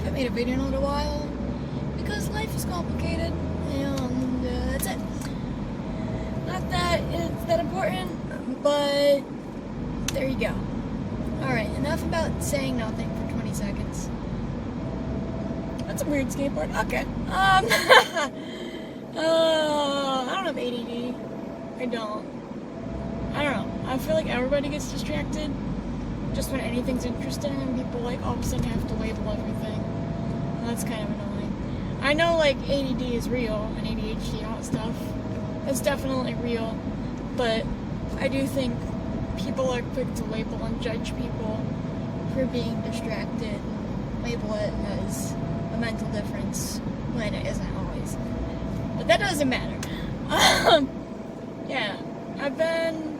haven't made a video in a little while because life is complicated, and that's it. Not that it's that important, but there you go. Alright, enough about saying nothing for 20 seconds. That's a weird skateboard. Okay. I don't have ADD. I don't know. I feel like everybody gets distracted just when anything's interesting, and people like all of a sudden have to label everything. And that's kind of annoying. I know like ADD is real and ADHD, all that stuff. That's definitely real, but I do think people are quick to label and judge people for being distracted, label it as a mental difference when it isn't always. But that doesn't matter. Yeah, I've been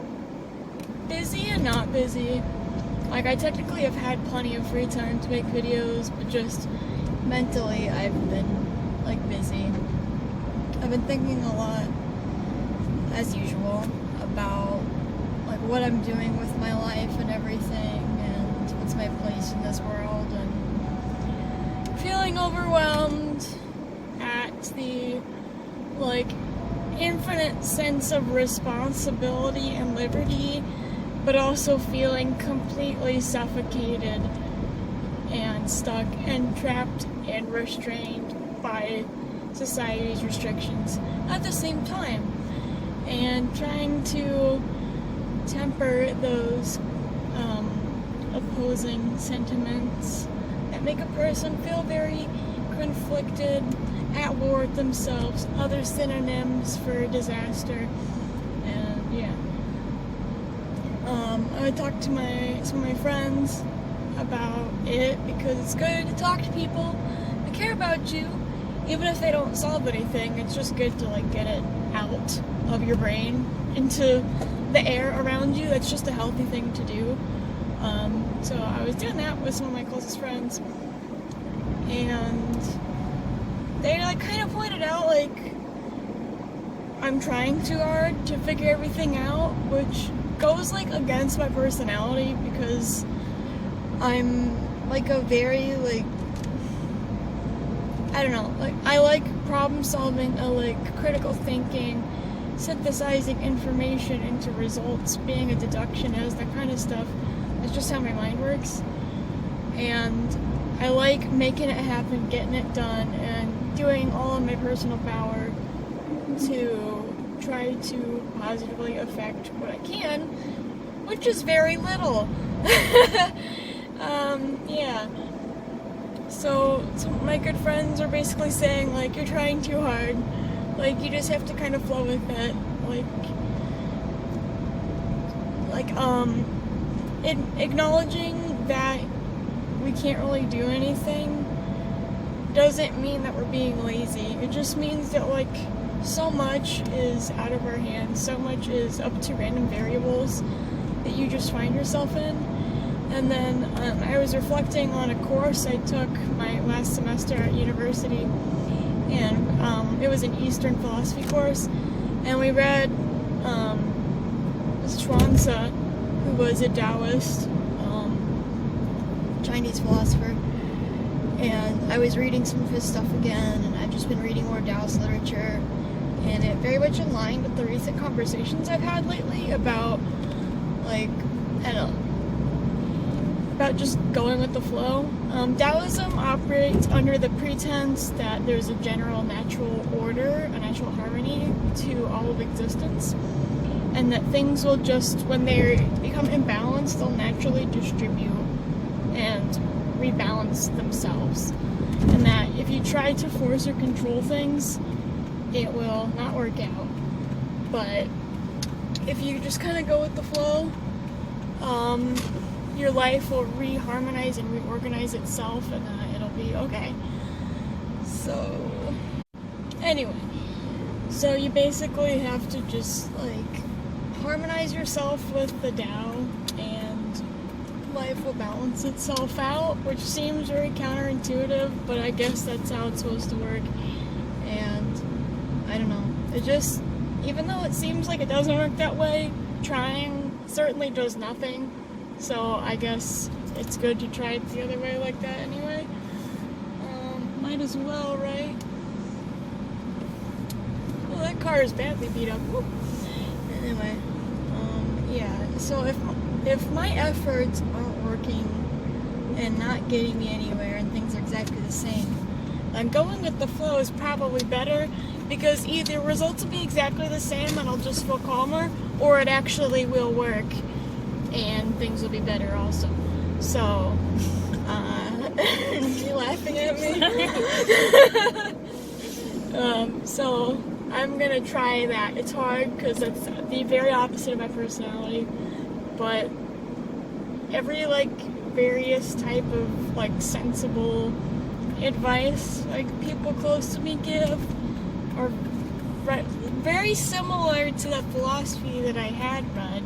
busy and not busy. Like, I technically have had plenty of free time to make videos, but just mentally I've been, like, busy. I've been thinking a lot, as usual, about, like, what I'm doing with my life and everything, and what's my place in this world, and feeling overwhelmed at the, like, infinite sense of responsibility and liberty, but also feeling completely suffocated and stuck and trapped and restrained by society's restrictions at the same time, and trying to temper those opposing sentiments that make a person feel very conflicted, at war with themselves, other synonyms for disaster, and yeah. I would talk to some of my friends about it because it's good to talk to people that care about you, even if they don't solve anything. It's just good to like get it out of your brain into the air around you. That's just a healthy thing to do. So I was doing that with some of my closest friends, and they like kind of pointed out like I'm trying too hard to figure everything out, which goes like against my personality because I'm like a very like, I don't know, like I like problem solving, I like critical thinking, synthesizing information into results, being a deductionist, that kind of stuff. It's just how my mind works, and I like making it happen, getting it done, and doing all in my personal power to try to positively affect what I can, which is very little. Yeah. So my good friends are basically saying, like, you're trying too hard. Like, you just have to kind of flow with it. Acknowledging that we can't really do anything doesn't mean that we're being lazy. It just means that, like, so much is out of our hands, so much is up to random variables that you just find yourself in. And then I was reflecting on a course I took my last semester at university, and it was an Eastern philosophy course, and we read Chuang-Tzu, who was a Taoist Chinese philosopher, and I was reading some of his stuff again, and I've just been reading more Taoist literature, and it very much in line with the recent conversations I've had lately about, like, I don't know, about just going with the flow. Taoism operates under the pretense that there's a general natural order, a natural harmony to all of existence, and that things will just, when they become imbalanced, they'll naturally distribute and rebalance themselves. And that if you try to force or control things, it will not work out. But if you just kind of go with the flow, your life will reharmonize and reorganize itself, and it'll be okay. So, anyway, so you basically have to just, like, harmonize yourself with the Tao, and life will balance itself out, which seems very counterintuitive, but I guess that's how it's supposed to work. And I don't know, it just, even though it seems like it doesn't work that way, trying certainly does nothing. So I guess it's good to try it the other way like that anyway. Might as well, right? Well, that car is badly beat up. Whoop. Anyway, yeah. So if my efforts aren't working and not getting me anywhere, and things are exactly the same, then going with the flow is probably better, because either results will be exactly the same and I'll just feel calmer, or it actually will work and things will be better also. So, you laughing at me? So I'm gonna try that. It's hard because it's the very opposite of my personality, but every various type of sensible advice people close to me give are very similar to the philosophy that I had read,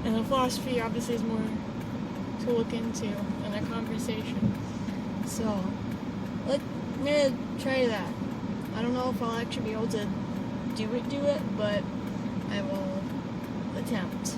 and the philosophy obviously is more to look into in a conversation. So I'm gonna try that. I don't know if I'll actually be able to do it, but I will attempt.